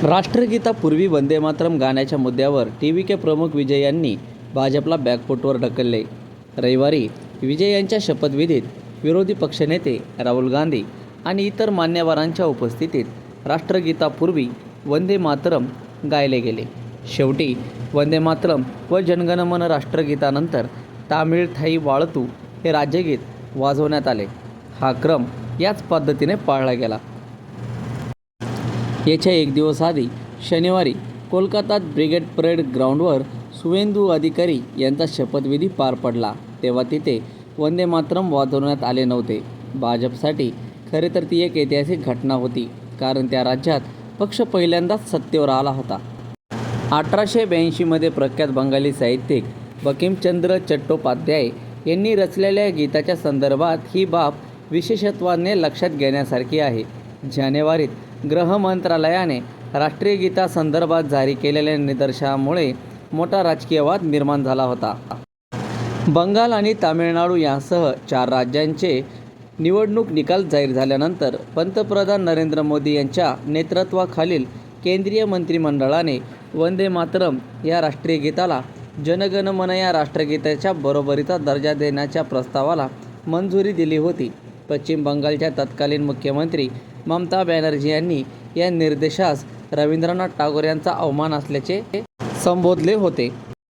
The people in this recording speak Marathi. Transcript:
राष्ट्रगीतापूर्वी वंदे मातरम गाण्याच्या मुद्द्यावर TVK प्रमुख विजय यांनी भाजपला बॅकफूटवर ढकलले. रविवारी विजय यांच्या शपथविधीत विरोधी पक्षनेते राहुल गांधी आणि इतर मान्यवरांच्या उपस्थितीत राष्ट्रगीतापूर्वी वंदे मातरम गायले गेले. शेवटी वंदे मातरम व जनगणमन राष्ट्रगीतानंतर तामिळ थाई वाळतू हे राज्यगीत वाजवण्यात आले. हा क्रम याच पद्धतीने पाळला गेला. याच्या एक दिवस आधी शनिवारी कोलकातात ब्रिगेड परेड ग्राउंडवर शुवेंदू अधिकारी यांचा शपथविधी पार पडला, तेव्हा तिथे वंदे मातरम वाजवण्यात आले नव्हते. भाजपसाठी खरे तर ती एक ऐतिहासिक घटना होती, कारण त्या राज्यात पक्ष पहिल्यांदाच सत्तेवर आला होता. 1882 मध्ये प्रख्यात बंगाली साहित्यिक बंकिमचंद्र चट्टोपाध्याय यांनी रचलेल्या गीताच्या संदर्भात ही बाब विशेषत्वाने लक्षात घेण्यासारखी आहे. जानेवारीत गृह मंत्रालयाने राष्ट्रीय गीतासंदर्भात जारी केलेल्या निदर्शनामुळे मोठा राजकीय वाद निर्माण झाला होता. बंगाल आणि तामिळनाडू यासह 4 राज्यांचे निवडणूक निकाल जाहीर झाल्यानंतर पंतप्रधान नरेंद्र मोदी यांच्या नेतृत्वाखालील केंद्रीय मंत्रिमंडळाने वंदे मातरम या राष्ट्रीय गीताला जनगणमन या राष्ट्रगीताच्या बरोबरीचा दर्जा देण्याच्या प्रस्तावाला मंजुरी दिली होती. पश्चिम बंगालच्या तत्कालीन मुख्यमंत्री ममता बॅनर्जी यांनी या निर्देशास रवींद्रनाथ टागोर यांचा अवमान असल्याचे संबोधले होते.